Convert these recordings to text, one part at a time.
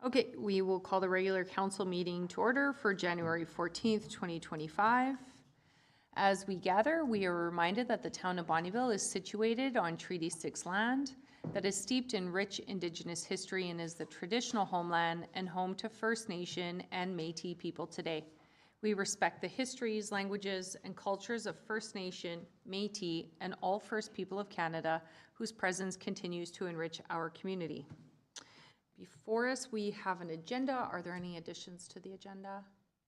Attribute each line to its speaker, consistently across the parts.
Speaker 1: Okay, we will call the regular council meeting to order for January 14th, 2025. As we gather, we are reminded that the town of Bonnyville is situated on Treaty 6 land that is steeped in rich Indigenous history and is the traditional homeland and home to First Nation and Métis people today. We respect the histories, languages, and cultures of First Nation, Métis, and all First People of Canada, whose presence continues to enrich our community. Before us, we have an agenda. Are there any additions to the agenda?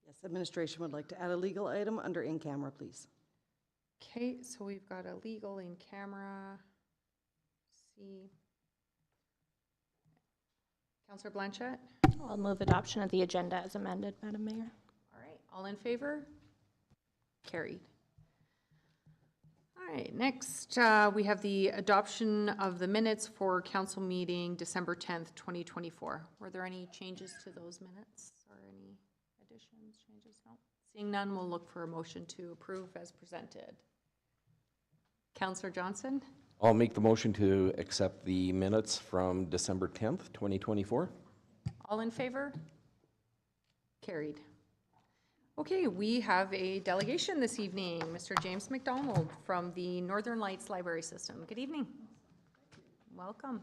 Speaker 2: Yes, administration would like to add a legal item under in camera, please.
Speaker 1: Okay, so we've got a legal in camera. See. Councillor Blanchette?
Speaker 3: I'll move adoption of the agenda as amended, Madam Mayor.
Speaker 1: All right, all in favor? Carried. All right, next we have the adoption of the minutes for council meeting December 10th, 2024. Were there any changes to those minutes or any additions, changes? No. Seeing none, we'll look for a motion to approve as presented. Councillor Johnson?
Speaker 4: I'll make the motion to accept the minutes from December 10th, 2024.
Speaker 1: All in favor? Carried. Okay, we have a delegation this evening. Mr. James McDonald from the Northern Lights Library System. Good evening. Welcome.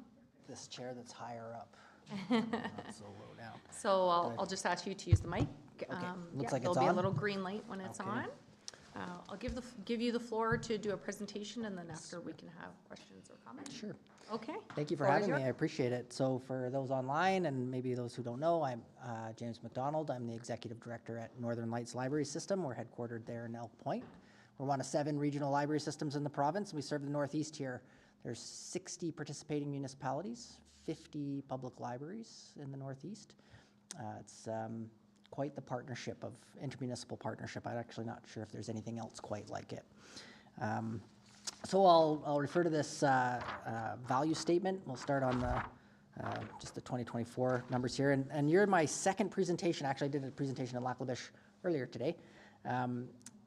Speaker 5: This chair that's higher up, not so low down.
Speaker 1: So I'll just ask you to use the mic.
Speaker 5: Okay. Looks
Speaker 1: Yeah,
Speaker 5: like
Speaker 1: there'll
Speaker 5: it's
Speaker 1: be a
Speaker 5: on?
Speaker 1: little green light when it's
Speaker 5: Okay.
Speaker 1: on. I'll give you the floor to do a presentation, and then after we can have questions or comments.
Speaker 5: Sure.
Speaker 1: Okay.
Speaker 5: Thank you for
Speaker 1: Floor is
Speaker 5: having me. I
Speaker 1: yours.
Speaker 5: appreciate it. So for those online and maybe those who don't know, I'm James McDonald. I'm the Executive Director at Northern Lights Library System. We're headquartered there in Elk Point. We're one of 7 regional library systems in the province. We serve the Northeast here. There's 60 participating municipalities, 50 public libraries in the Northeast. It's quite the partnership of intermunicipal partnership. I'm actually not sure if there's anything else quite like it. So I'll refer to this value statement. We'll start on the just the 2024 numbers here. And you're my second presentation. Actually, I did a presentation in Lac La Biche earlier today.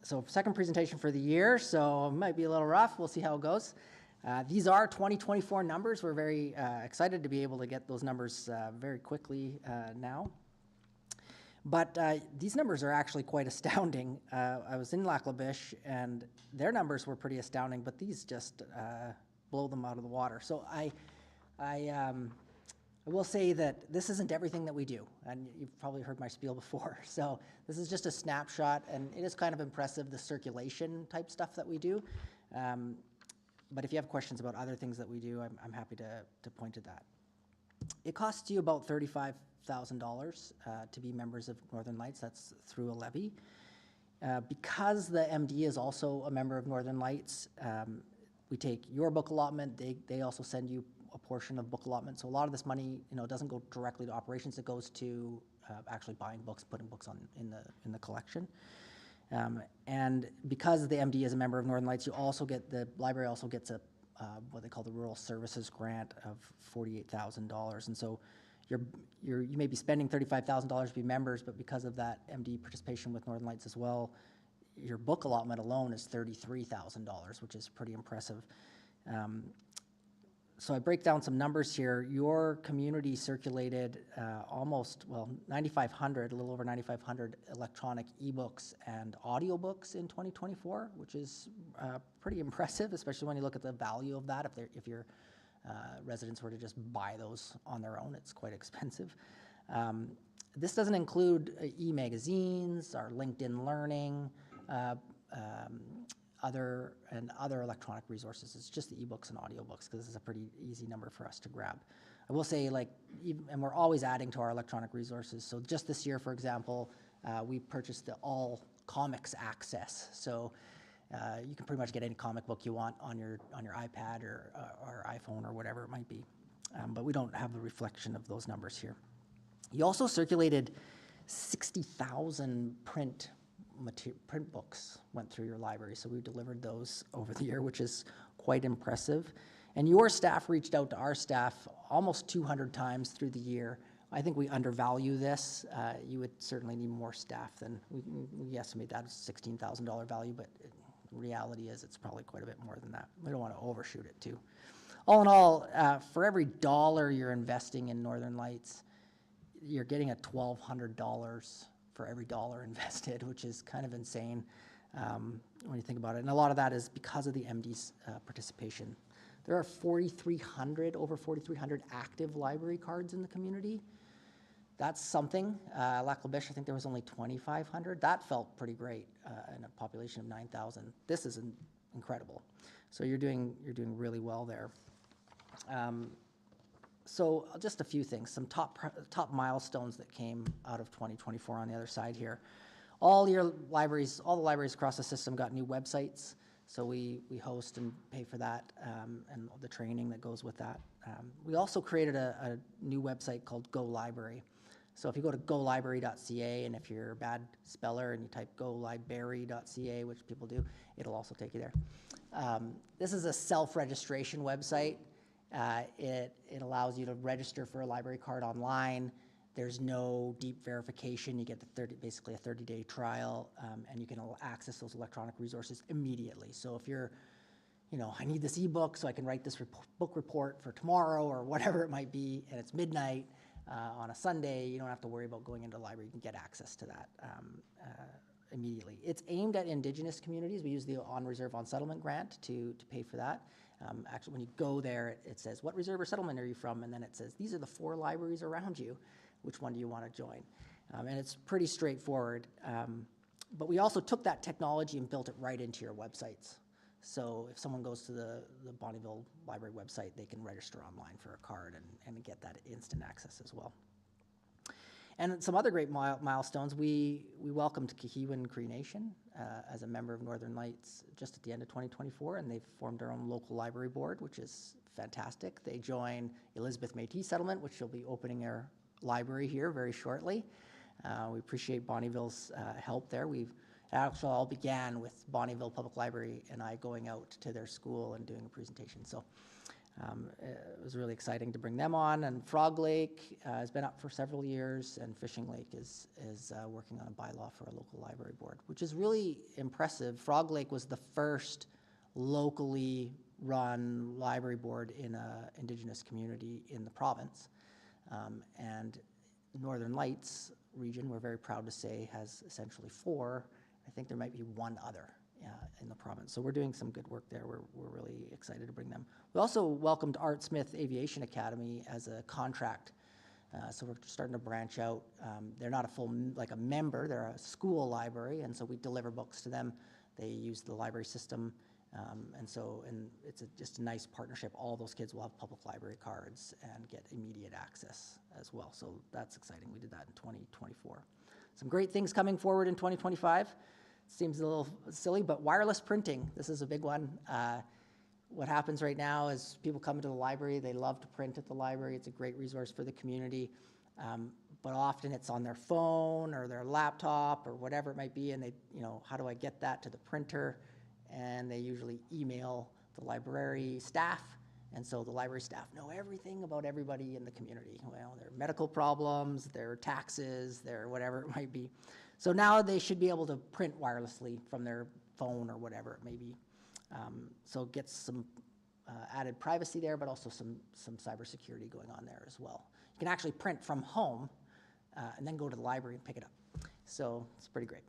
Speaker 5: So second presentation for the year, so it might be a little rough. We'll see how it goes. These are 2024 numbers. We're very excited to be able to get those numbers very quickly now. But these numbers are actually quite astounding. I was in Lac La Biche, and their numbers were pretty astounding, but these just blow them out of the water. So I will say that this isn't everything that we do, and you've probably heard my spiel before. So this is just a snapshot, and it is kind of impressive, the circulation type stuff that we do. But if you have questions about other things that we do, I'm happy to point to that. It costs you about $35,000 to be members of Northern Lights. That's through a levy. Because the MD is also a member of Northern Lights, we take your book allotment. They also send you a portion of book allotment. So a lot of this money, doesn't go directly to operations. It goes to actually buying books, putting books in the collection. And because the MD is a member of Northern Lights, the library also gets a what they call the Rural Services Grant of $48,000. And so you may be spending $35,000 to be members, but because of that MD participation with Northern Lights as well, your book allotment alone is $33,000, which is pretty impressive. So I break down some numbers here. Your community circulated 9,500, a little over 9,500 electronic ebooks and audiobooks in 2024, which is pretty impressive, especially when you look at the value of that. If your residents were to just buy those on their own, it's quite expensive. This doesn't include e-magazines, our LinkedIn Learning, other electronic resources. It's just the ebooks and audiobooks because this is a pretty easy number for us to grab. I will say, and we're always adding to our electronic resources. So just this year, for example, we purchased the all comics access. So you can pretty much get any comic book you want on your iPad or iPhone or whatever it might be. But we don't have the reflection of those numbers here. You also circulated 60,000 print books went through your library, so we delivered those over the year, which is quite impressive. And your staff reached out to our staff almost 200 times through the year. I think we undervalue this. You would certainly need more staff than we estimate that as $16,000 value, but reality is it's probably quite a bit more than that. We don't want to overshoot it too. All in all, for every dollar you're investing in Northern Lights, you're getting a $1,200 for every dollar invested, which is kind of insane when you think about it. And a lot of that is because of the MD's participation. There are over 4,300 active library cards in the community. That's something. Lac La Biche, I think there was only 2,500. That felt pretty great in a population of 9,000. This is incredible. So you're doing really well there. So just a few things, some top milestones that came out of 2024 on the other side here. All the libraries across the system got new websites. So we host and pay for that and the training that goes with that. We also created a new website called Go Library. So if you go to golibrary.ca, and if you're a bad speller and you type golibrary.ca, which people do, it'll also take you there. This is a self-registration website. It allows you to register for a library card online. There's no deep verification. You get basically a 30-day trial, and you can access those electronic resources immediately. So if you're, I need this ebook so I can write this book report for tomorrow or whatever it might be, and it's midnight on a Sunday, you don't have to worry about going into the library. You can get access to that immediately. It's aimed at Indigenous communities. We use the On Reserve On Settlement grant to pay for that. Actually, when you go there, it says, what reserve or settlement are you from? And then it says, these are the 4 libraries around you. Which one do you want to join? And it's pretty straightforward. But we also took that technology and built it right into your websites. So if someone goes to the Bonnyville Library website, they can register online for a card and get that instant access as well. And some other great milestones, we welcomed Kahiwan Cree Nation as a member of Northern Lights just at the end of 2024, and they've formed their own local library board, which is fantastic. They join Elizabeth Métis Settlement, which will be opening their library here very shortly. We appreciate Bonnyville's help there. It actually all began with Bonnyville Public Library and I going out to their school and doing a presentation. So it was really exciting to bring them on. And Frog Lake has been up for several years, and Fishing Lake is working on a bylaw for a local library board, which is really impressive. Frog Lake was the first locally run library board in an Indigenous community in the province. And Northern Lights region, we're very proud to say, has essentially 4. I think there might be 1 other in the province. So we're doing some good work there. We're really excited to bring them. We also welcomed Art Smith Aviation Academy as a contract. So we're starting to branch out. They're not a member, they're a school library, and so we deliver books to them. They use the library system. And it's just a nice partnership. All those kids will have public library cards and get immediate access as well. So that's exciting. We did that in 2024. Some great things coming forward in 2025. Seems a little silly, but wireless printing, this is a big one. What happens right now is people come into the library, they love to print at the library. It's a great resource for the community. But often it's on their phone or their laptop or whatever it might be, and how do I get that to the printer? And they usually email the library staff, and so the library staff know everything about everybody in the community. Well, their medical problems, their taxes, their whatever it might be. So now they should be able to print wirelessly from their phone or whatever it may be. So it gets some added privacy there, but also some cybersecurity going on there as well. You can actually print from home and then go to the library and pick it up. So it's pretty great.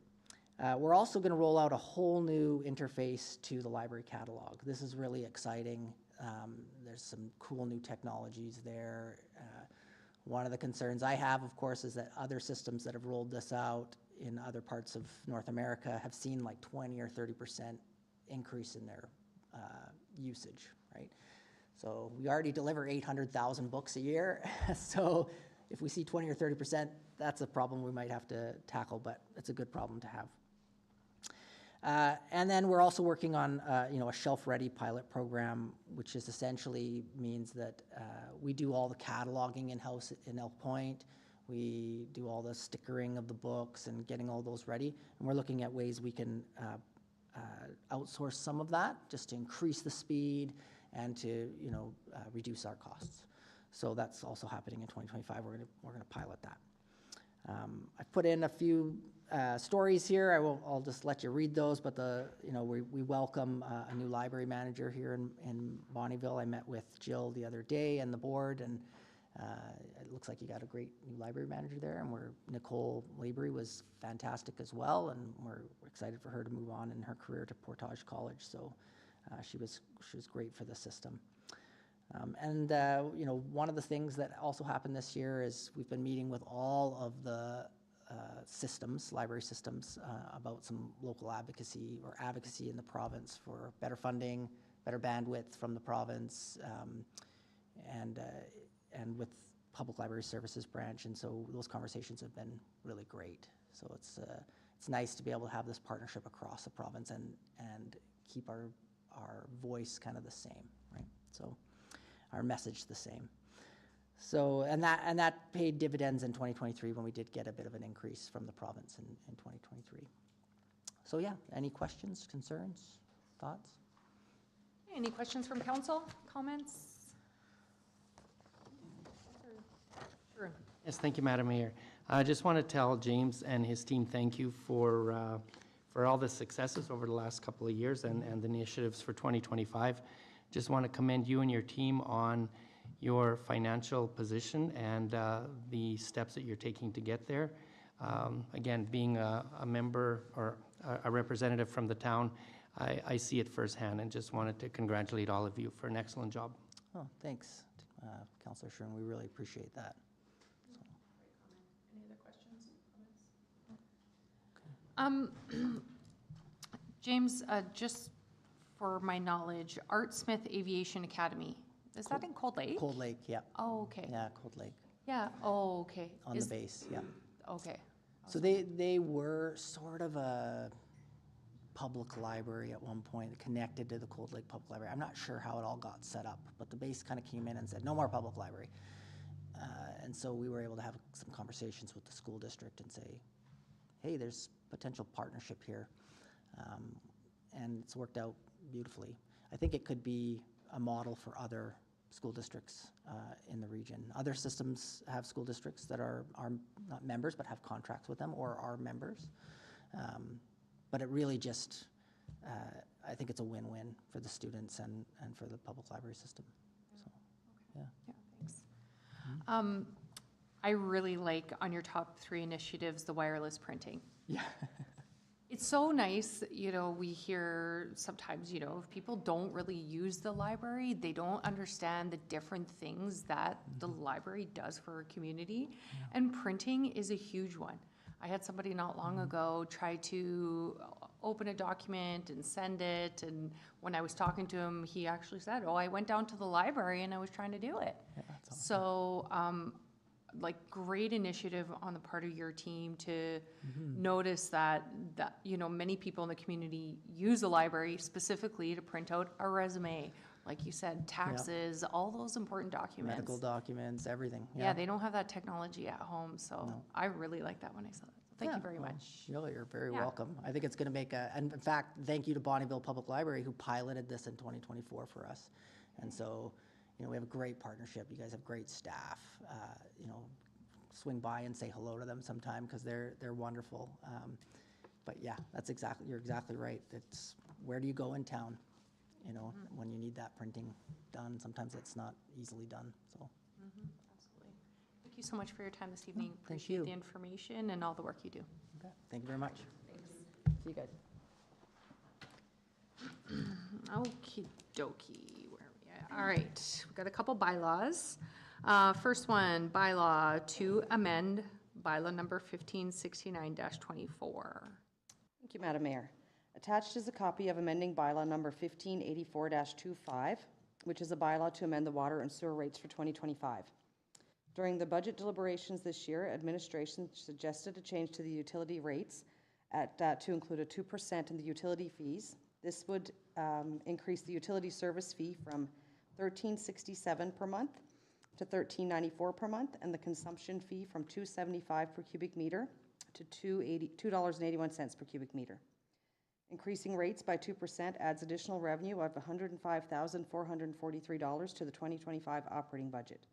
Speaker 5: We're also going to roll out a whole new interface to the library catalog. This is really exciting. There's some cool new technologies there. One of the concerns I have, of course, is that other systems that have rolled this out in other parts of North America have seen like 20 or 30% increase in their usage, right? So we already deliver 800,000 books a year. So if we see 20 or 30%, that's a problem we might have to tackle, but it's a good problem to have. And then we're also working on a shelf-ready pilot program, which is essentially means that we do all the cataloging in-house in Elk Point. We do all the stickering of the books and getting all those ready. And we're looking at ways we can outsource some of that just to increase the speed and to reduce our costs. So that's also happening in 2025. We're gonna pilot that. I've put in a few stories here. I'll just let you read those, but we welcome a new library manager here in Bonnyville. I met with Jill the other day and the board, and It looks like you got a great new library manager there, and Nicole Laborie was fantastic as well, and we're excited for her to move on in her career to Portage College. So she was great for the system. One of the things that also happened this year is we've been meeting with all of the library systems, about some local advocacy in the province for better funding, better bandwidth from the province, and with Public Library Services branch. And so those conversations have been really great. So it's nice to be able to have this partnership across the province and keep our voice kind of the same, right? So our message the same. So, and that paid dividends in 2023 when we did get a bit of an increase from the province in 2023. So yeah, any questions, concerns, thoughts?
Speaker 1: Any questions from council, comments? Sure.
Speaker 6: Yes, thank you, Madam Mayor. I just want to tell James and his team thank you for all the successes over the last couple of years and the initiatives for 2025. Just want to commend you and your team on your financial position and the steps that you're taking to get there. Again, being a member or a representative from the town, I see it firsthand and just wanted to congratulate all of you for an excellent job.
Speaker 5: Oh, thanks, Councillor Schern. We really appreciate that.
Speaker 1: Any other questions, comments? James, just for my knowledge, Art Smith Aviation Academy, is that in Cold Lake?
Speaker 5: Cold Lake, yeah.
Speaker 1: Oh, okay.
Speaker 5: Yeah, Cold Lake,
Speaker 1: Yeah, oh, okay.
Speaker 5: on the base, yeah.
Speaker 1: Okay.
Speaker 5: So they were sort of a public library at one point, connected to the Cold Lake Public Library. I'm not sure how it all got set up, but the base kind of came in and said, no more public library. And so we were able to have some conversations with the school district and say, hey, there's potential partnership here. And it's worked out beautifully. I think it could be a model for other school districts in the region. Other systems have school districts that are not members but have contracts with them or are members. But it really just, I think it's a win-win for the students and for the public library system. So, yeah.
Speaker 1: Yeah, thanks. I really like on your top 3 initiatives, the wireless printing.
Speaker 5: Yeah.
Speaker 1: It's so nice, we hear sometimes, if people don't really use the library, they don't understand the different things that the library does for our community. And printing is a huge one. I had somebody not long ago try to open a document and send it. And when I was talking to him, he actually said, I went down to the library and I was trying to do it.
Speaker 5: Yeah, that's awesome.
Speaker 1: So, great initiative on the part of your team to notice that many people in the community use the library specifically to print out a resume, like you said, taxes, all those important documents.
Speaker 5: Medical documents, everything.
Speaker 1: Yeah, they don't have that technology at home, so I really like that when I saw that. So thank you very much.
Speaker 5: You're very
Speaker 1: Yeah.
Speaker 5: welcome. I think it's going to make and in fact, thank you to Bonnyville Public Library who piloted this in 2024 for us. And so, we have a great partnership. You guys have great staff. Swing by and say hello to them sometime because they're wonderful. But yeah, you're exactly right. It's where do you go in town, when you need that printing done. Sometimes it's not easily done, so.
Speaker 1: Absolutely. Thank you so much for your time this evening.
Speaker 5: thank
Speaker 1: Appreciate
Speaker 5: you.
Speaker 1: the information and all the work you do.
Speaker 5: Okay. Thank you very much. See you guys.
Speaker 1: Okie dokie, where are we at? All right, we've got a couple bylaws. First one, bylaw to amend bylaw number 1569-24.
Speaker 7: Thank you, Madam Mayor. Attached is a copy of amending bylaw number 1584-25, which is a bylaw to amend the water and sewer rates for 2025. During the budget deliberations this year, administration suggested a change to the utility rates to include a 2% in the utility fees. This would increase the utility service fee from $13.67 per month to $13.94 per month, and the consumption fee from $2.75 per cubic meter to $2.81 per cubic meter. Increasing rates by 2% adds additional revenue of $105,443 to the 2025 operating budget.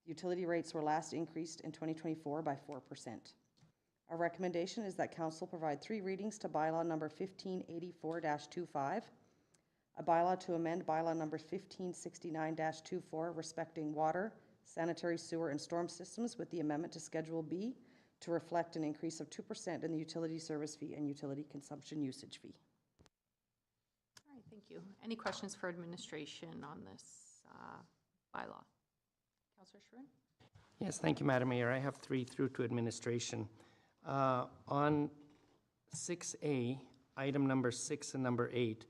Speaker 7: Utility rates were last increased in 2024 by 4%. Our recommendation is that Council provide 3 readings to bylaw number 1584-25, a bylaw to amend bylaw number 1569-24 respecting water, sanitary sewer and storm systems with the amendment to Schedule B to reflect an increase of 2% in the utility service fee and utility consumption usage fee.
Speaker 1: All right, thank you. Any questions for administration on this bylaw? Councillor Schroen?
Speaker 6: Yes, thank you, Madam Mayor. I have 3 through to administration. On 6A, item number 6 and number 8,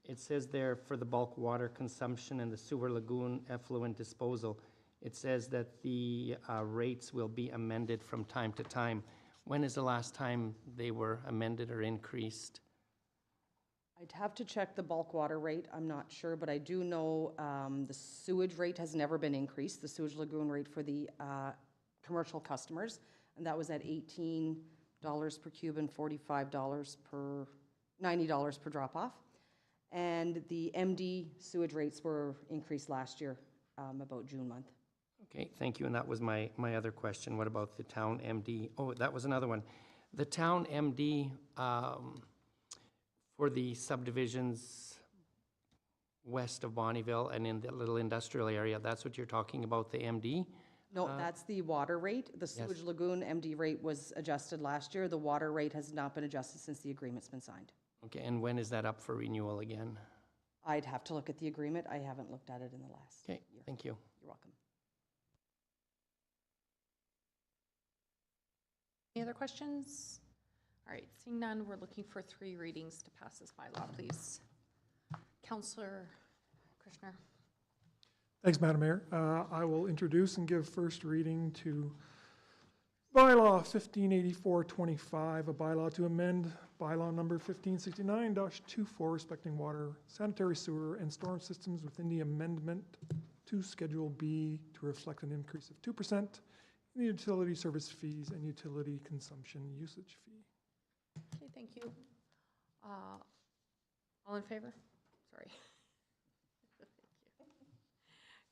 Speaker 6: it says there for the bulk water consumption and the sewer lagoon effluent disposal, it says that the rates will be amended from time to time. When is the last time they were amended or increased?
Speaker 7: I'd have to check the bulk water rate, I'm not sure, but I do know the sewage rate has never been increased, the sewage lagoon rate for the commercial customers, and that was at $18 per cube and $90 per drop-off. And the MD sewage rates were increased last year, about June month.
Speaker 6: Okay, thank you, and that was my other question. What about the town MD? Oh, that was another one. The town MD for the subdivisions west of Bonnyville and in the little industrial area, that's what you're talking about, the MD?
Speaker 7: No, that's the water rate. The sewage lagoon MD rate was adjusted last year. The water rate has not been adjusted since the agreement's been signed.
Speaker 6: Okay, and when is that up for renewal again?
Speaker 7: I'd have to look at the agreement. I haven't looked at it in the last year.
Speaker 6: Okay, thank you.
Speaker 7: You're welcome.
Speaker 1: Any other questions? All right, seeing none, we're looking for 3 readings to pass this bylaw, please. Councillor Krishner.
Speaker 8: Thanks, Madam Mayor. I will introduce and give first reading to bylaw 1584-25, a bylaw to amend bylaw number 1569-24 respecting water, sanitary sewer, and storm systems within the amendment to Schedule B to reflect an increase of 2% in the utility service fees and utility consumption usage fee.
Speaker 1: Okay, thank you. All in favor? Sorry.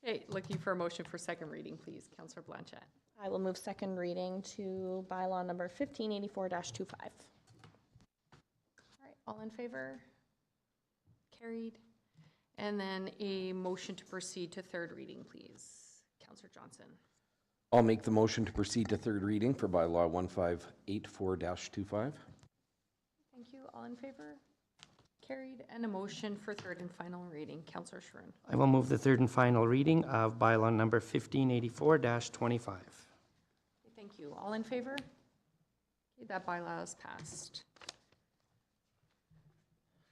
Speaker 1: Okay, looking for a motion for second reading, please. Councillor Blanchette.
Speaker 3: I will move second reading to bylaw number 1584-25.
Speaker 1: All right, all in favor? Carried. And then a motion to proceed to third reading, please. Councillor Johnson.
Speaker 4: I'll make the motion to proceed to third reading for bylaw 1584-25.
Speaker 1: Thank you. All in favor? Carried. And a motion for third and final reading. Councillor Schroen.
Speaker 6: I will move the third and final reading of bylaw number 1584-25.
Speaker 1: Thank you. All in favor? Okay, that bylaw is passed.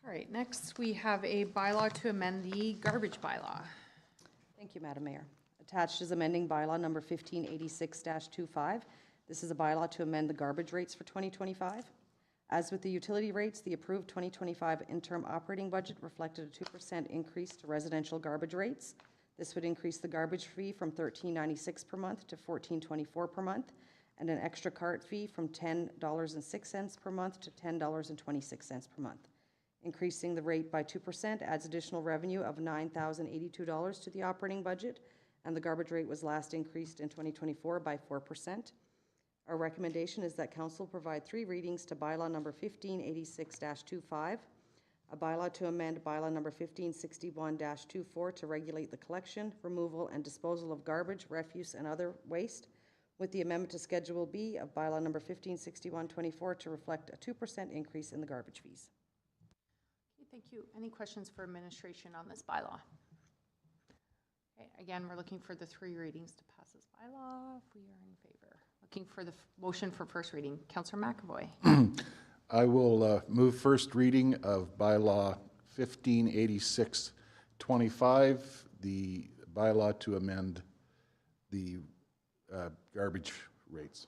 Speaker 1: All right, next we have a bylaw to amend the garbage bylaw.
Speaker 7: Thank you, Madam Mayor. Attached is amending bylaw number 1586-25. This is a bylaw to amend the garbage rates for 2025. As with the utility rates, the approved 2025 interim operating budget reflected a 2% increase to residential garbage rates. This would increase the garbage fee from $13.96 per month to $14.24 per month, and an extra cart fee from $10.06 per month to $10.26 per month. Increasing the rate by 2% adds additional revenue of $9,082 to the operating budget, and the garbage rate was last increased in 2024 by 4%. Our recommendation is that council provide 3 readings to bylaw number 1586-25, a bylaw to amend bylaw number 1561-24 to regulate the collection, removal, and disposal of garbage, refuse, and other waste, with the amendment to Schedule B of bylaw number 1561-24 to reflect a 2% increase in the garbage fees.
Speaker 1: Okay, thank you. Any questions for administration on this bylaw? Okay, again, we're looking for the 3 readings to pass this bylaw if we are in favor. Looking for the motion for first reading. Councillor McAvoy.
Speaker 9: I will move first reading of bylaw 1586-25, the bylaw to amend the garbage rates.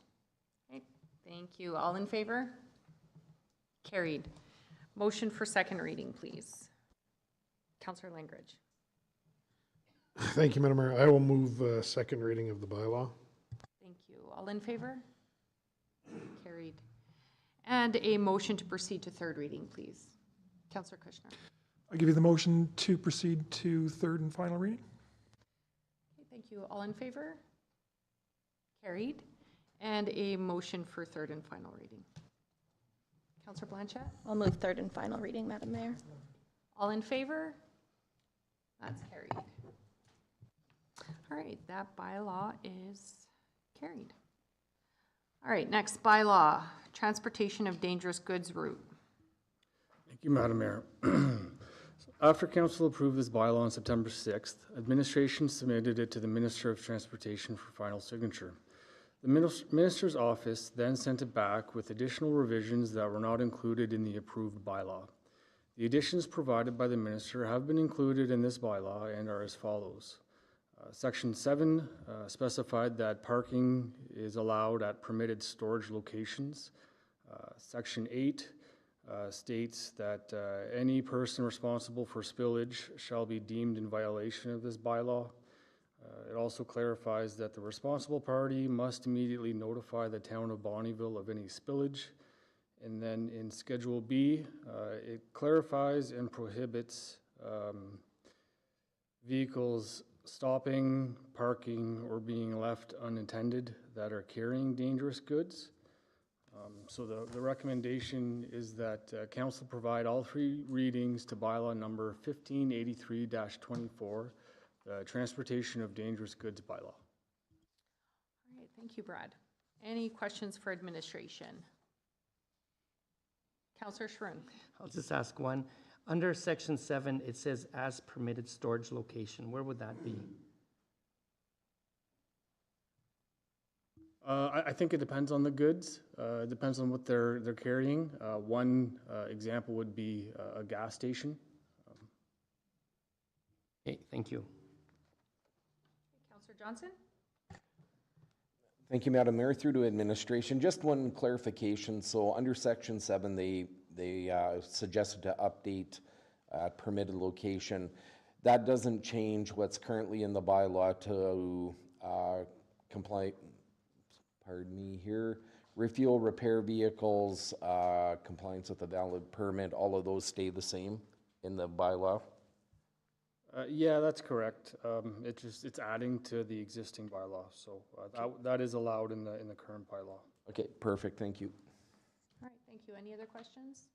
Speaker 1: Okay, thank you. All in favor? Carried. Motion for second reading, please. Councillor Langridge.
Speaker 10: Thank you, Madam Mayor. I will move second reading of the bylaw.
Speaker 1: Thank you. All in favor? Carried. And a motion to proceed to third reading, please. Councillor Kushner.
Speaker 8: I give you the motion to proceed to third and final reading.
Speaker 1: Okay, thank you. All in favor? Carried. And a motion for third and final reading. Councillor Blanchette.
Speaker 3: I'll move third and final reading, Madam Mayor.
Speaker 1: All in favor? That's carried. All right, that bylaw is carried. All right, next bylaw, transportation of dangerous goods route.
Speaker 11: Thank you, Madam Mayor. After council approved this bylaw on September 6th, administration submitted it to the Minister of Transportation for final signature. The Minister's office then sent it back with additional revisions that were not included in the approved bylaw. The additions provided by the Minister have been included in this bylaw and are as follows. Section 7 specified that parking is allowed at permitted storage locations. Section 8 states that any person responsible for spillage shall be deemed in violation of this bylaw. It also clarifies that the responsible party must immediately notify the town of Bonnyville of any spillage. And then in Schedule B, it clarifies and prohibits vehicles stopping, parking, or being left unattended that are carrying dangerous goods. So the recommendation is that council provide all 3 readings to bylaw number 1583-24, the transportation of dangerous goods bylaw.
Speaker 1: All right, thank you, Brad. Any questions for administration? Councillor Schroen.
Speaker 6: I'll just ask one. Under section 7, it says as permitted storage location. Where would that be?
Speaker 11: I think it depends on the goods. It depends on what they're carrying. One example would be a gas station.
Speaker 6: Okay, thank you.
Speaker 1: Councillor Johnson?
Speaker 4: Thank you, Madam Mayor. Through to administration. Just one clarification. So under section 7, they suggested to update permitted location. That doesn't change what's currently in the bylaw to comply. Pardon me here. Refuel, repair vehicles, compliance with a valid permit. All of those stay the same in the bylaw.
Speaker 11: Yeah, that's correct. It's adding to the existing bylaw, so that is allowed in the current bylaw.
Speaker 4: Okay, perfect. Thank you.
Speaker 1: All right, thank you. Any other questions?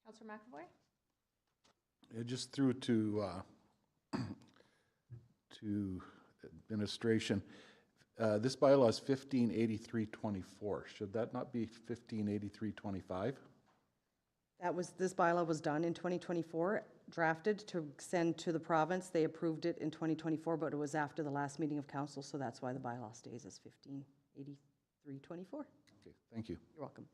Speaker 1: Councillor McAvoy?
Speaker 9: Just through to administration. This bylaw is 1583-24. Should that not be 1583-25?
Speaker 7: This bylaw was done in 2024, drafted to send to the province. They approved it in 2024, but it was after the last meeting of council, so that's why the bylaw stays as 1583-24.
Speaker 9: Okay, thank you.
Speaker 7: You're welcome.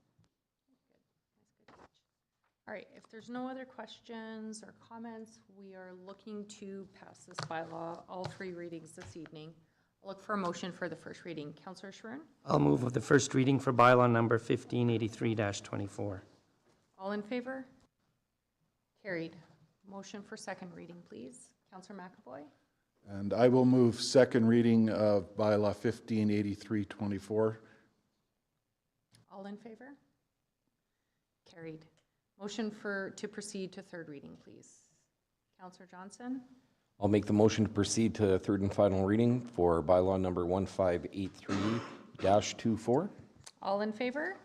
Speaker 1: All right, if there's no other questions or comments, we are looking to pass this bylaw, all 3 readings this evening. I'll look for a motion for the first reading. Councillor Schroen?
Speaker 6: I'll move with the first reading for bylaw number 1583-24.
Speaker 1: All in favor? Carried. Motion for second reading, please. Councillor McAvoy?
Speaker 9: And I will move second reading of bylaw 1583-24.
Speaker 1: All in favor? Carried. Motion to proceed to third reading, please. Councillor Johnson?
Speaker 4: I'll make the motion to proceed to third and final reading for bylaw number 1583-24.
Speaker 1: All in favor?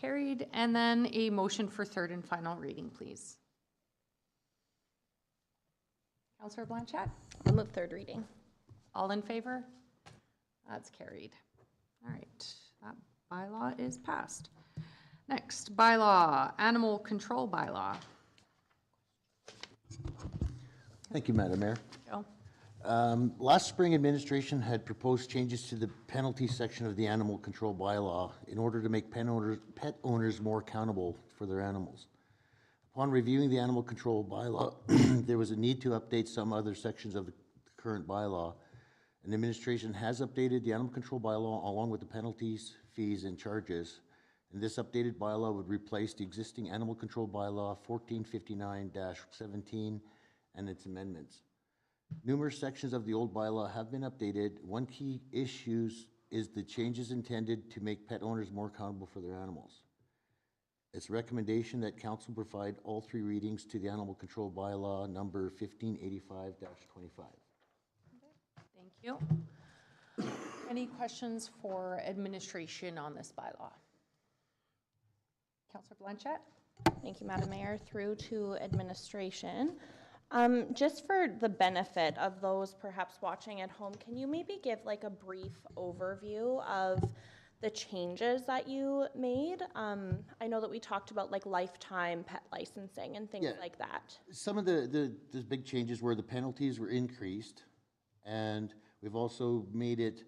Speaker 1: Carried. And then a motion for third and final reading, please. Councillor Blanchett?
Speaker 3: I'll move third reading.
Speaker 1: All in favor? That's carried. All right, that bylaw is passed. Next, bylaw, animal control bylaw.
Speaker 12: Thank you, Madam Mayor.
Speaker 1: Joe?
Speaker 12: Last spring, administration had proposed changes to the penalty section of the animal control bylaw in order to make pet owners more accountable for their animals. Upon reviewing the animal control bylaw, there was a need to update some other sections of the current bylaw. And the administration has updated the animal control bylaw along with the penalties, fees, and charges. And this updated bylaw would replace the existing animal control bylaw 1459-17 and its amendments. Numerous sections of the old bylaw have been updated. One key issue is the changes intended to make pet owners more accountable for their animals. It's a recommendation that council provide all 3 readings to the animal control bylaw number 1585-25.
Speaker 1: Thank you. Any questions for administration on this bylaw? Councillor Blanchett?
Speaker 3: Thank you, Madam Mayor. Through to administration. Just for the benefit of those perhaps watching at home, can you maybe give like a brief overview of the changes that you made? I know that we talked about like lifetime pet licensing and things
Speaker 12: Yeah.
Speaker 3: like that.
Speaker 12: Some of the big changes were the penalties were increased, and we've also made it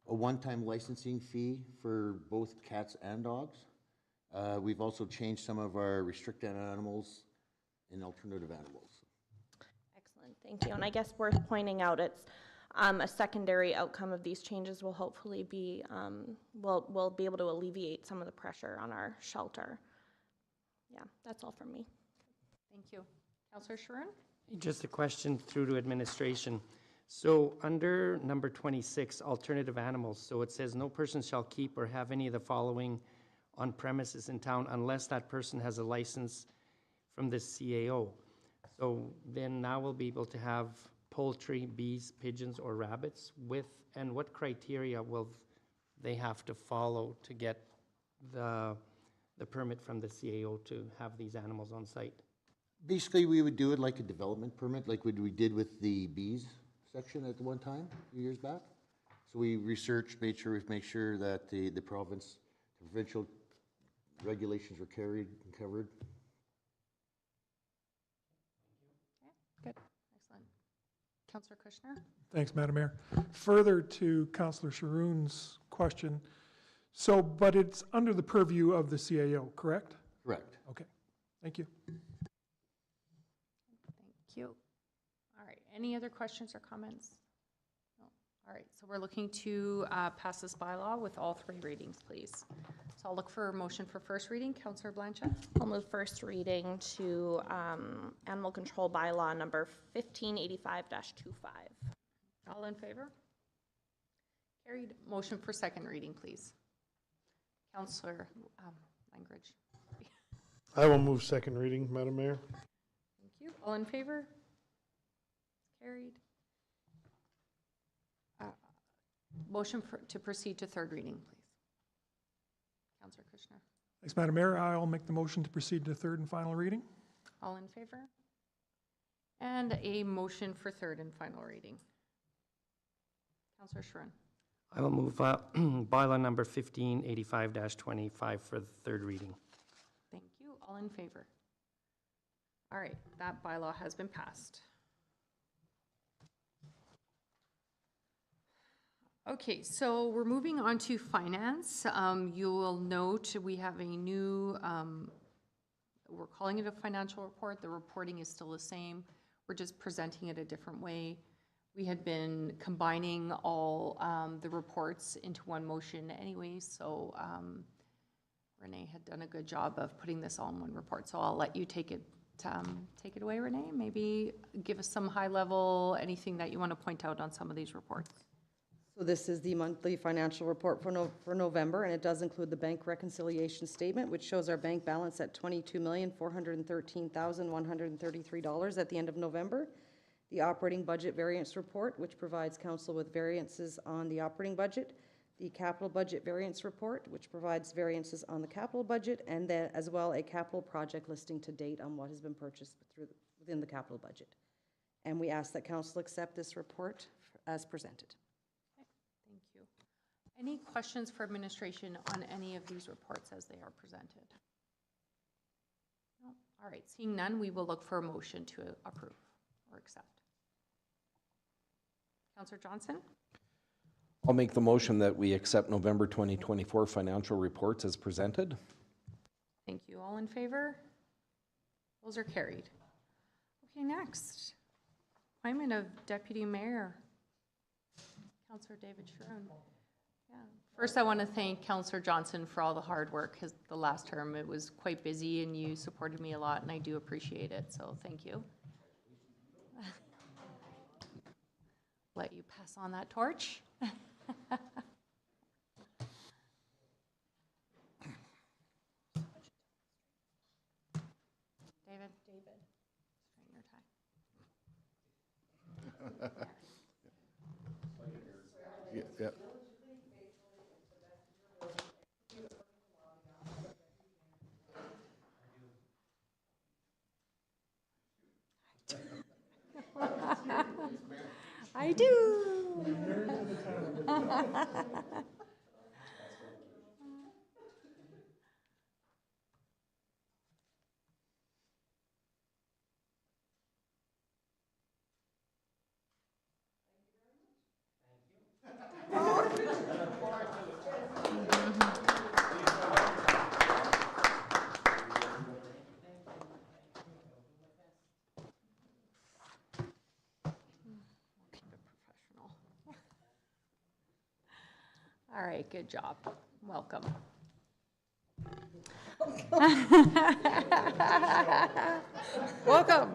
Speaker 12: a one-time licensing fee for both cats and dogs. We've also changed some of our restricted animals and alternative animals.
Speaker 3: Excellent, thank you. And I guess worth pointing out, it's a secondary outcome of these changes will hopefully be, we'll be able to alleviate some of the pressure on our shelter. Yeah, that's all from me.
Speaker 1: Thank you. Councillor Sharon?
Speaker 6: Just a question through to administration. So under number 26, alternative animals, so it says no person shall keep or have any of the following on premises in town unless that person has a license from the CAO. So then now we'll be able to have poultry, bees, pigeons, or rabbits with, and what criteria will they have to follow to get the permit from the CAO to have these animals on site?
Speaker 12: Basically, we would do it like a development permit, like what we did with the bees section at one time, a few years back. So we researched, made sure that the province, the provincial regulations were carried and covered.
Speaker 1: Good, excellent. Councillor Kushner?
Speaker 8: Thanks, Madam Mayor. Further to Councillor Sharoon's question, so, but it's under the purview of the CAO, correct?
Speaker 12: Correct.
Speaker 8: Okay, thank you.
Speaker 1: Thank you. All right, any other questions or comments? No. All right, so we're looking to pass this bylaw with all 3 readings, please. So I'll look for a motion for first reading. Councillor Blanchett?
Speaker 3: I'll move first reading to animal control bylaw number 1585-25.
Speaker 1: All in favor? Carried. Motion for second reading, please. Councillor Langridge.
Speaker 10: I will move second reading, Madam Mayor.
Speaker 1: Thank you. All in favor? Carried. Motion to proceed to third reading, please. Councillor Kushner.
Speaker 8: Thanks, Madam Mayor. I'll make the motion to proceed to third and final reading.
Speaker 1: All in favor? And a motion for third and final reading. Councillor Sharon.
Speaker 6: I will move bylaw number 1585-25 for the third reading.
Speaker 1: Thank you. All in favor? All right, that bylaw has been passed. Okay, so we're moving on to finance. You will note we have a new, we're calling it a financial report. The reporting is still the same. We're just presenting it a different way. We had been combining all the reports into one motion anyway, so Renee had done a good job of putting this all in one report. So I'll let you take it away, Renee. Maybe give us some high level, anything that you want to point out on some of these reports.
Speaker 7: So this is the monthly financial report for November, and it does include the bank reconciliation statement, which shows our bank balance at $22,413,133 at the end of November. The operating budget variance report, which provides council with variances on the operating budget. The capital budget variance report, which provides variances on the capital budget, and then as well a capital project listing to date on what has been purchased within the capital budget. And we ask that council accept this report as presented.
Speaker 1: Thank you. Any questions for administration on any of these reports as they are presented? No? All right, seeing none, we will look for a motion to approve or accept. Councillor Johnson?
Speaker 4: I'll make the motion that we accept November 2024 financial reports as presented.
Speaker 1: Thank you. All in favor? Those are carried. Okay, next. Appointment of Deputy Mayor. Councillor David Sharon. Yeah. First, I want to thank Councillor Johnson for all the hard work. The last term, it was quite busy and you supported me a lot and I do appreciate it, so thank you. Let you pass on that torch. David, straighten your tie.
Speaker 9: Yeah.
Speaker 1: I do. Keep it professional. All right, good job. Welcome. Welcome.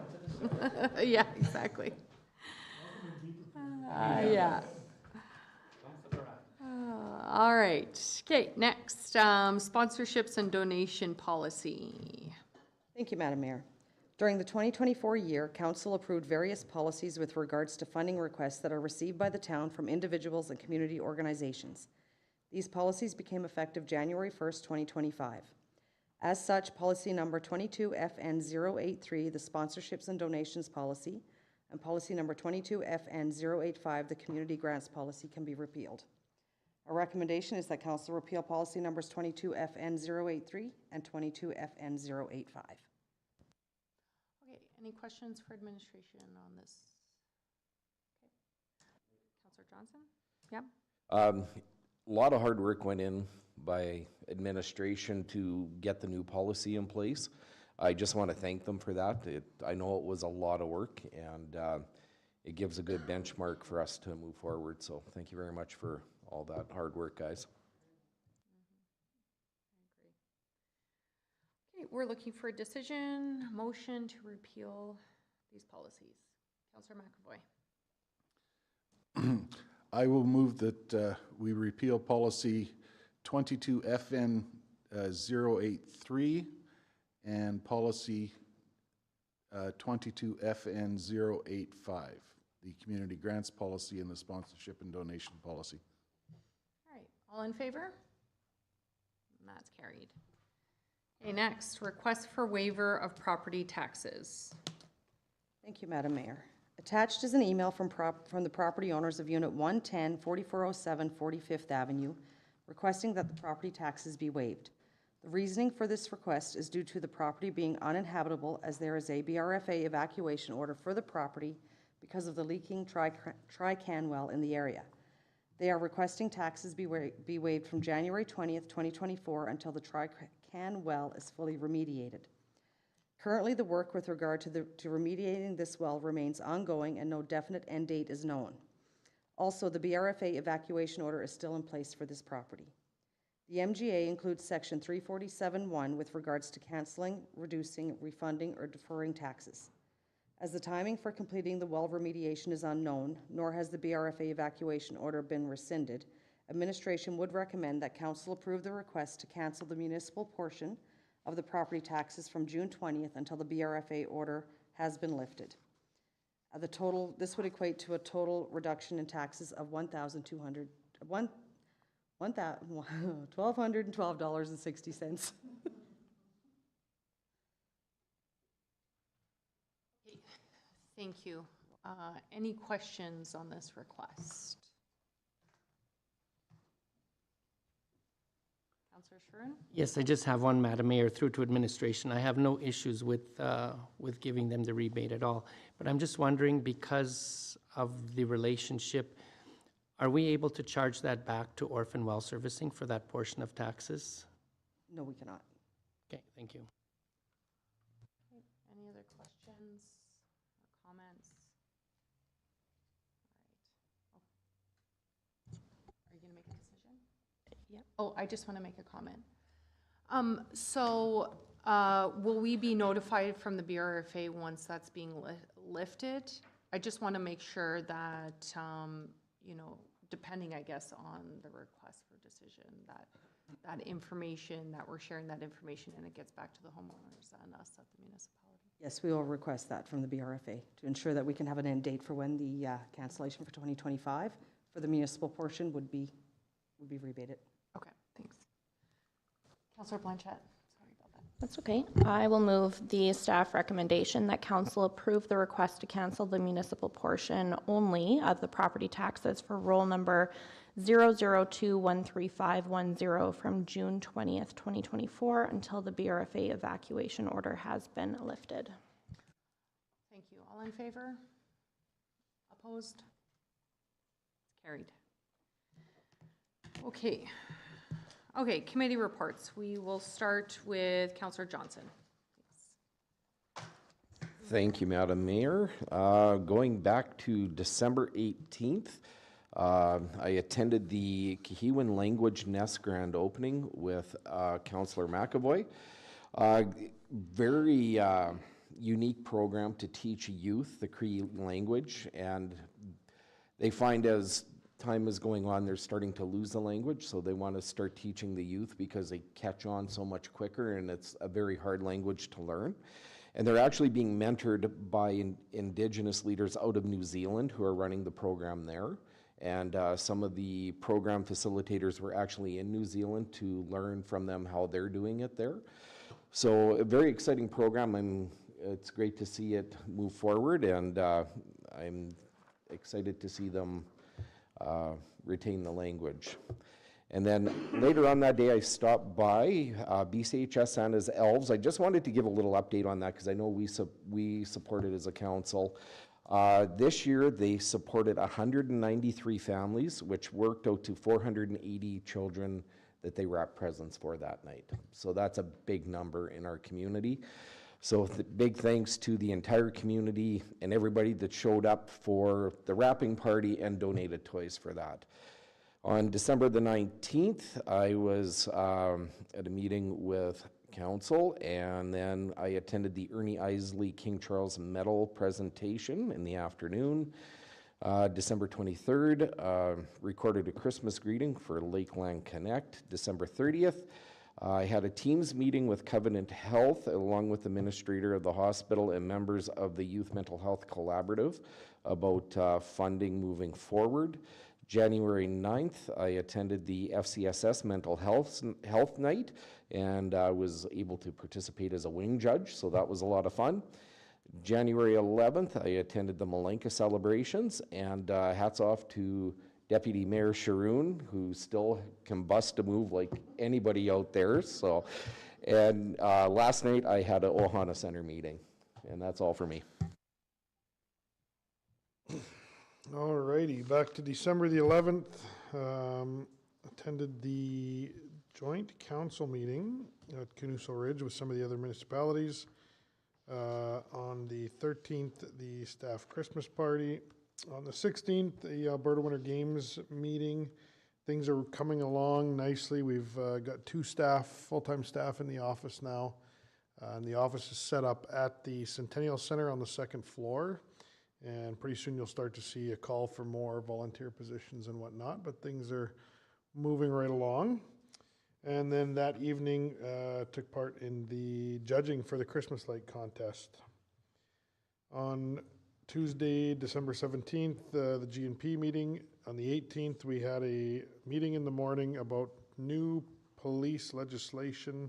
Speaker 1: Yeah, exactly. Yeah. All right. Okay, next, sponsorships and donation policy.
Speaker 7: Thank you, Madam Mayor. During the 2024 year, Council approved various policies with regards to funding requests that are received by the town from individuals and community organizations. These policies became effective January 1st, 2025. As such, policy number 22FN083, the sponsorships and donations policy, and policy number 22FN085, the community grants policy, can be repealed. Our recommendation is that Council repeal policy numbers 22FN083 and 22FN085.
Speaker 1: Okay, any questions for administration on this? Okay. Councillor Johnson? Yeah?
Speaker 4: A lot of hard work went in by administration to get the new policy in place. I just want to thank them for that. I know it was a lot of work, and it gives a good benchmark for us to move forward. So thank you very much for all that hard work, guys.
Speaker 1: Okay, we're looking for a decision, motion to repeal these policies. Councillor McAvoy.
Speaker 9: I will move that we repeal policy 22FN083 and policy 22FN085, the community grants policy and the sponsorship and donation policy.
Speaker 1: All right, all in favor? And that's carried. Okay, next, request for waiver of property taxes.
Speaker 7: Thank you, Madam Mayor. Attached is an email from the property owners of Unit 110, 4407 45th Avenue, requesting that the property taxes be waived. The reasoning for this request is due to the property being uninhabitable, as there is a BRFA evacuation order for the property because of the leaking tri-can well in the area. They are requesting taxes be waived from January 20th, 2024 until the tri-can well is fully remediated. Currently, the work with regard to remediating this well remains ongoing and no definite end date is known. Also, the BRFA evacuation order is still in place for this property. The MGA includes section 347.1 with regards to canceling, reducing, refunding, or deferring taxes. As the timing for completing the well remediation is unknown, nor has the BRFA evacuation order been rescinded, administration would recommend that Council approve the request to cancel the municipal portion of the property taxes from June 20th until the BRFA order has been lifted. This would equate to a total reduction in taxes of $1,212.60.
Speaker 1: Thank you. Any questions on this request? Councillor Shurin?
Speaker 6: Yes, I just have one, Madam Mayor, through to administration. I have no issues with giving them the rebate at all. But I'm just wondering, because of the relationship, are we able to charge that back to Orphan Well Servicing for that portion of taxes?
Speaker 7: No, we cannot.
Speaker 6: Okay, thank you.
Speaker 1: Okay, any other questions or comments? All right. Are you going to make a decision?
Speaker 3: Yeah.
Speaker 1: Oh, I just want to make a comment. Will we be notified from the BRFA once that's being lifted? I just want to make sure that, depending, I guess, on the request for decision, that information, that we're sharing that information and it gets back to the homeowners and us at the municipality.
Speaker 7: Yes, we will request that from the BRFA to ensure that we can have an end date for when the cancellation for 2025 for the municipal portion would be rebated.
Speaker 1: Okay, thanks. Councillor Blanchette, sorry about that.
Speaker 3: That's okay. I will move the staff recommendation that council approve the request to cancel the municipal portion only of the property taxes for roll number 002-13510 from June 20th, 2024 until the BRFA evacuation order has been lifted.
Speaker 1: Thank you. All in favor? Opposed? Carried. Okay. Okay, committee reports. We will start with Councillor Johnson.
Speaker 4: Thank you, Madam Mayor. Going back to December 18th, I attended the Kahiwan Language Nest grand opening with Councillor McAvoy. Very unique program to teach youth the Cree language, and they find as time is going on, they're starting to lose the language, so they want to start teaching the youth because they catch on so much quicker, and it's a very hard language to learn. And they're actually being mentored by Indigenous leaders out of New Zealand who are running the program there. And some of the program facilitators were actually in New Zealand to learn from them how they're doing it there. So a very exciting program. It's great to see it move forward, and I'm excited to see them retain the language. And then later on that day, I stopped by BCHS Santa's Elves. I just wanted to give a little update on that because I know we support it as a council. This year, they supported 193 families, which worked out to 480 children that they wrapped presents for that night. So that's a big number in our community. So big thanks to the entire community and everybody that showed up for the wrapping party and donated toys for that. On December the 19th, I was at a meeting with council, and then I attended the Ernie Isley King Charles Medal presentation in the afternoon. December 23rd, recorded a Christmas greeting for Lakeland Connect. December 30th, I had a Teams meeting with Covenant Health along with the administrator of the hospital and members of the Youth Mental Health Collaborative about funding moving forward. January 9th, I attended the FCSS Mental Health Night, and I was able to participate as a wing judge, so that was a lot of fun. January 11th, I attended the Malenka celebrations, and hats off to Deputy Mayor Sharoon, who still can bust a move like anybody out there. So, and last night I had an Ohana Center meeting, and that's all for me.
Speaker 10: All righty, back to December the 11th. Attended the joint council meeting at Canuso Ridge with some of the other municipalities. On the 13th, the staff Christmas party. On the 16th, the Alberta Winter Games meeting. Things are coming along nicely. We've got 2 full-time staff in the office now. And the office is set up at the Centennial Center on the 2nd floor. And pretty soon you'll start to see a call for more volunteer positions and whatnot, but things are moving right along. And then that evening, took part in the judging for the Christmas light contest. On Tuesday, December 17th, the GNP meeting. On the 18th, we had a meeting in the morning about new police legislation.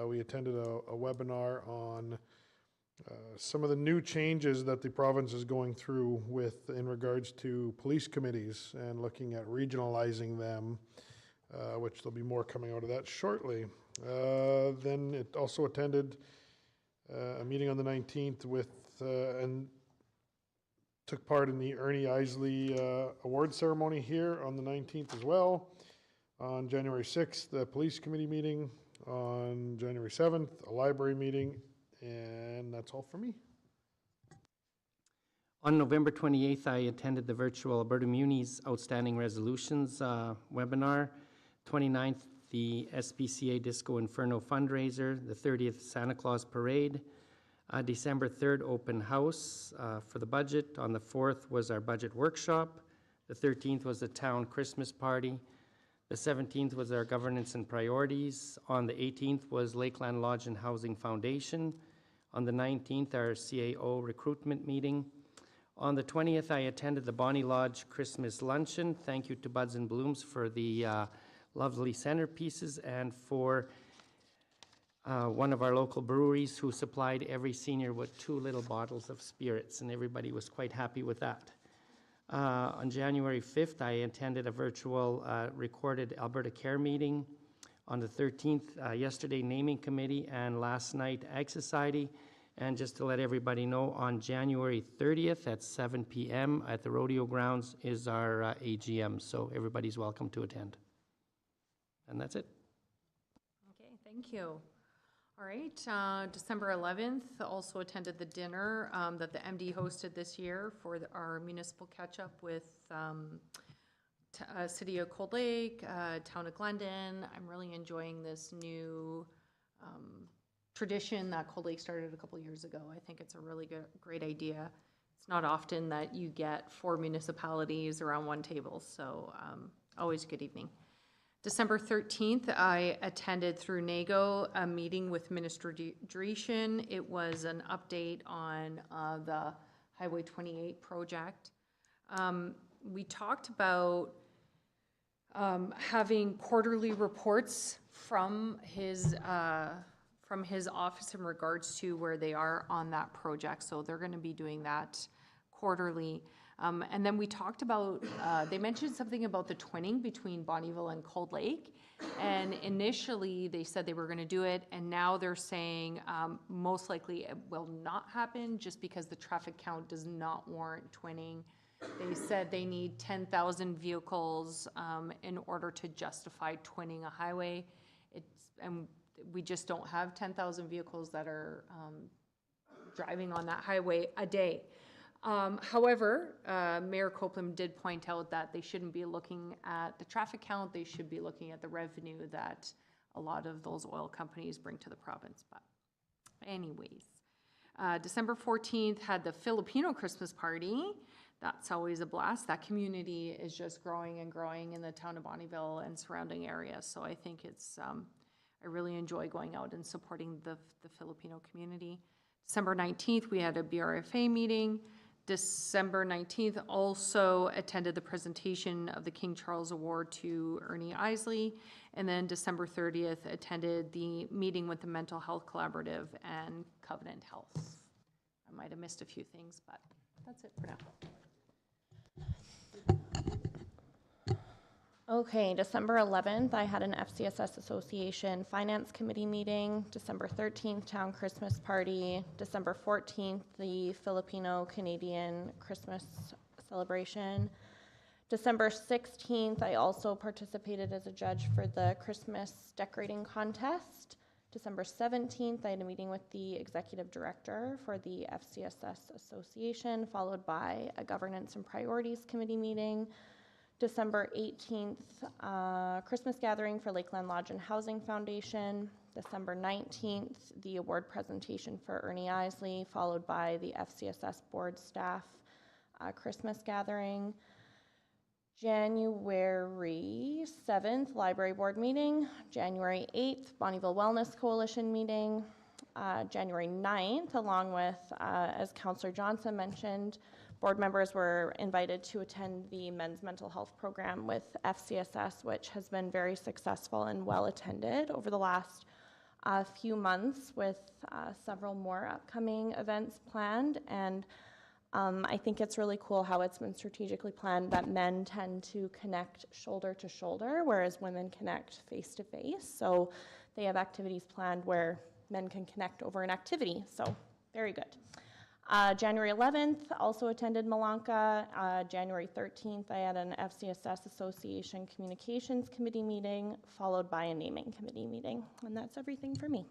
Speaker 10: We attended a webinar on some of the new changes that the province is going through in regards to police committees and looking at regionalizing them, which there'll be more coming out of that shortly. Then it also attended a meeting on the 19th and took part in the Ernie Isley award ceremony here on the 19th as well. On January 6th, the police committee meeting. On January 7th, a library meeting. And that's all for me.
Speaker 6: On November 28th, I attended the virtual Alberta Munis Outstanding Resolutions webinar. 29th, the SPCA Disco Inferno fundraiser. The 30th, Santa Claus Parade. December 3rd, open house for the budget. On the 4th was our budget workshop. The 13th was the town Christmas party. The 17th was our governance and priorities. On the 18th was Lakeland Lodge and Housing Foundation. On the 19th, our CAO recruitment meeting. On the 20th, I attended the Bonnie Lodge Christmas luncheon. Thank you to Buds and Blooms for the lovely centerpieces and for one of our local breweries who supplied every senior with 2 little bottles of spirits, and everybody was quite happy with that. On January 5th, I attended a virtual recorded Alberta Care meeting. On the 13th, yesterday, Naming Committee, and last night, Ag Society. And just to let everybody know, on January 30th at 7 p.m. at the rodeo grounds is our AGM, so everybody's welcome to attend. And that's it.
Speaker 1: Okay, thank you. All right, December 11th, also attended the dinner that the MD hosted this year for our municipal catch-up with City of Cold Lake, Town of Glendon. I'm really enjoying this new tradition that Cold Lake started a couple years ago. I think it's a really great idea. It's not often that you get 4 municipalities around one table, so always a good evening. December 13th, I attended through NAGO a meeting with administration. It was an update on the Highway 28 project. We talked about having quarterly reports from his office in regards to where they are on that project. So they're going to be doing that quarterly. And then we talked about, they mentioned something about the twinning between Bonnyville and Cold Lake. And initially they said they were going to do it, and now they're saying most likely it will not happen just because the traffic count does not warrant twinning. They said they need 10,000 vehicles in order to justify twinning a highway. And we just don't have 10,000 vehicles that are driving on that highway a day. However, Mayor Copeland did point out that they shouldn't be looking at the traffic count, they should be looking at the revenue that a lot of those oil companies bring to the province. But anyways, December 14th had the Filipino Christmas party. That's always a blast. That community is just growing and growing in the town of Bonnyville and surrounding areas. So I think it's, I really enjoy going out and supporting the Filipino community. December 19th, we had a BRFA meeting. December 19th, also attended the presentation of the King Charles Award to Ernie Isley. And then December 30th, attended the meeting with the Mental Health Collaborative and Covenant Health. I might have missed a few things, but that's it for now.
Speaker 3: Okay, December 11th, I had an FCSS Association Finance Committee meeting. December 13th, Town Christmas Party. December 14th, the Filipino-Canadian Christmas celebration. December 16th, I also participated as a judge for the Christmas decorating contest. December 17th, I had a meeting with the Executive Director for the FCSS Association, followed by a Governance and Priorities Committee meeting. December 18th, Christmas gathering for Lakeland Lodge and Housing Foundation. December 19th, the award presentation for Ernie Isley, followed by the FCSS board staff Christmas gathering. January 7th, library board meeting. January 8th, Bonnyville Wellness Coalition meeting. January 9th, along with, as Councillor Johnson mentioned, board members were invited to attend the men's mental health program with FCSS, which has been very successful and well attended over the last few months, with several more upcoming events planned. And I think it's really cool how it's been strategically planned that men tend to connect shoulder to shoulder, whereas women connect face to face. So they have activities planned where men can connect over an activity. So very good. January 11th, also attended Malanca. January 13th, I had an FCSS Association Communications Committee meeting, followed by a naming committee meeting. And that's everything for me.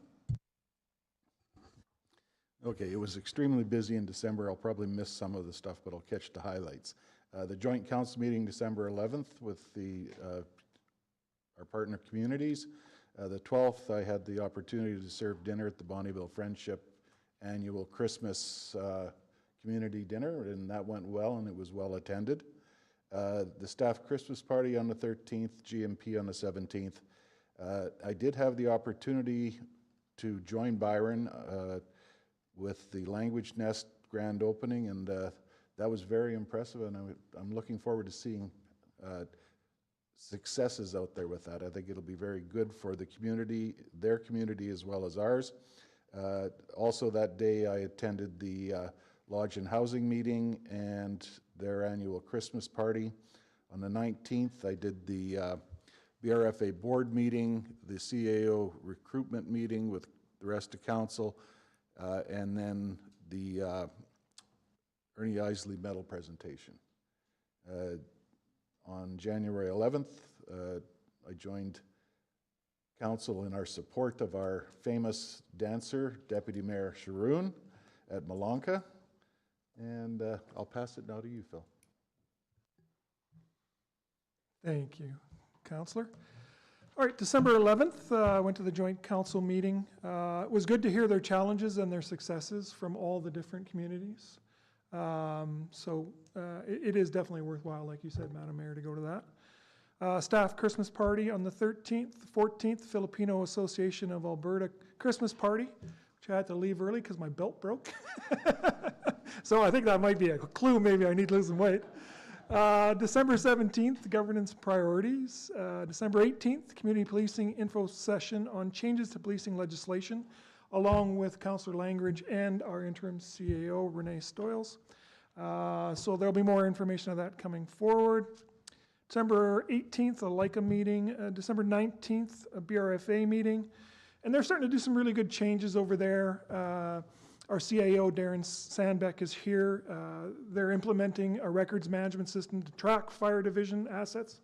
Speaker 9: Okay, it was extremely busy in December. I'll probably miss some of the stuff, but I'll catch the highlights. The joint council meeting December 11th with our partner communities. The 12th, I had the opportunity to serve dinner at the Bonnyville Friendship annual Christmas community dinner, and that went well, and it was well attended. The staff Christmas party on the 13th, GMP on the 17th. I did have the opportunity to join Byron with the Language Nest grand opening, and that was very impressive, and I'm looking forward to seeing successes out there with that. I think it'll be very good for the community, their community as well as ours. Also that day, I attended the Lodge and Housing meeting and their annual Christmas party. On the 19th, I did the BRFA board meeting, the CAO recruitment meeting with the rest of council, and then the Ernie Isley medal presentation. On January 11th, I joined council in our support of our famous dancer, Deputy Mayor Sharoon, at Malonka. And I'll pass it now to you, Phil.
Speaker 8: Thank you, Councillor. All right, December 11th, I went to the joint council meeting. It was good to hear their challenges and their successes from all the different communities. It is definitely worthwhile, like you said, Madam Mayor, to go to that. Staff Christmas party on the 13th, 14th, Filipino Association of Alberta Christmas party, which I had to leave early because my belt broke. So I think that might be a clue, maybe I need to lose some weight. December 17th, governance priorities. December 18th, community policing info session on changes to policing legislation, along with Councillor Langridge and our interim CAO, Renee Stoyles. So there'll be more information of that coming forward. December 18th, a LICA meeting. December 19th, a BRFA meeting. And they're starting to do some really good changes over there. Our CAO, Darren Sandbeck, is here. They're implementing a records management system to track fire division assets.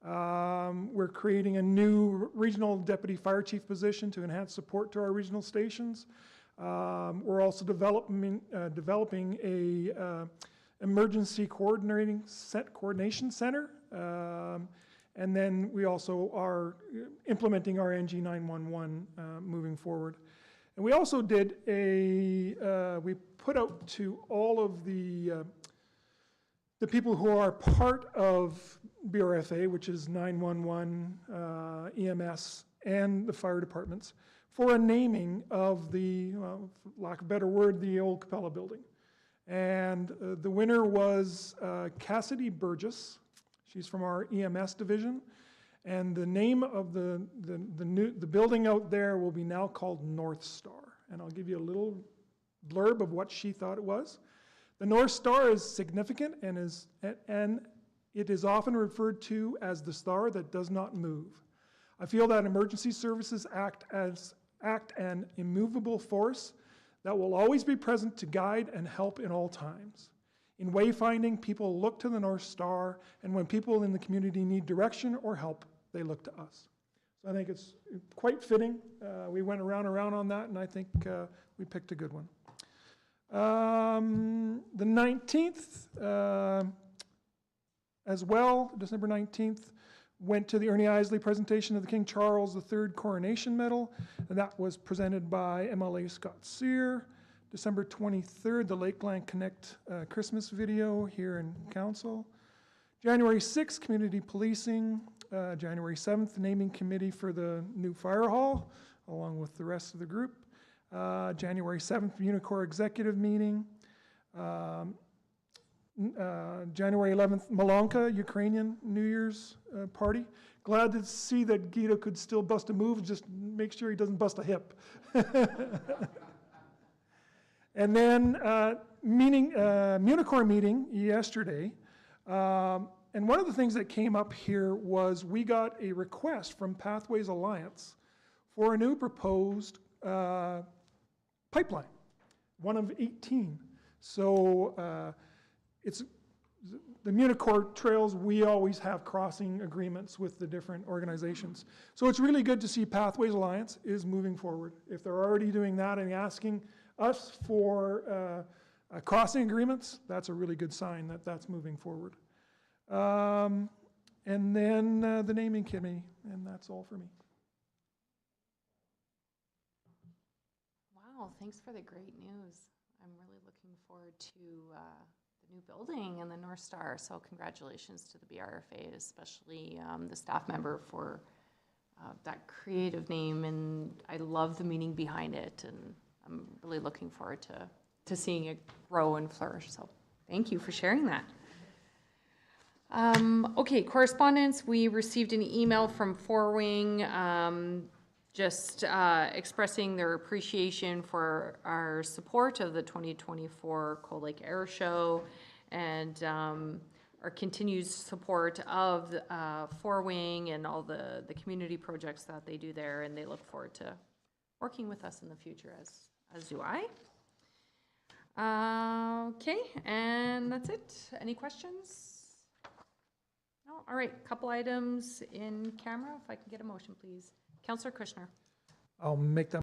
Speaker 8: We're creating a new regional deputy fire chief position to enhance support to our regional stations. We're also developing a emergency coordination center. And then we also are implementing our NG 911 moving forward. And we also did we put out to all of the people who are part of BRFA, which is 911, EMS, and the fire departments, for a naming of the, well, for lack of a better word, the old Capella building. And the winner was Cassidy Burgess. She's from our EMS division. And the name of the building out there will be now called North Star. And I'll give you a little blurb of what she thought it was. The North Star is significant and it is often referred to as the star that does not move. I feel that emergency services act an immovable force that will always be present to guide and help in all times. In wayfinding, people look to the North Star, and when people in the community need direction or help, they look to us. So I think it's quite fitting. We went around on that, and I think we picked a good one. The 19th, as well, December 19th, went to the Ernie Isley presentation of the King Charles III Coronation Medal, and that was presented by MLA Scott Sear. December 23rd, the Lakeland Connect Christmas video here in Council. January 6th, community policing. January 7th, naming committee for the new fire hall, along with the rest of the group. January 7th, Unicor executive meeting. January 11th, Malonka, Ukrainian New Year's party. Glad to see that Guido could still bust a move, just make sure he doesn't bust a hip. And then Unicor meeting yesterday. And one of the things that came up here was we got a request from Pathways Alliance for a new proposed pipeline, one of 18. So it's the Unicor trails, we always have crossing agreements with the different organizations. So it's really good to see Pathways Alliance is moving forward. If they're already doing that and asking us for crossing agreements, that's a really good sign that that's moving forward. And then the naming committee, and that's all for me.
Speaker 1: Wow, thanks for the great news. I'm really looking forward to the new building and the North Star. So congratulations to the BRFA, especially the staff member for that creative name. And I love the meaning behind it. And I'm really looking forward to seeing it grow and flourish. So thank you for sharing that. Okay, correspondence, we received an email from Four Wing, just expressing their appreciation for our support of the 2024 Cold Lake Air Show and our continued support of Four Wing and all the community projects that they do there, and they look forward to working with us in the future, as do I. Okay, and that's it. Any questions? No? All right, couple items in camera. If I can get a motion, please. Councillor Kushner.
Speaker 8: I'll make that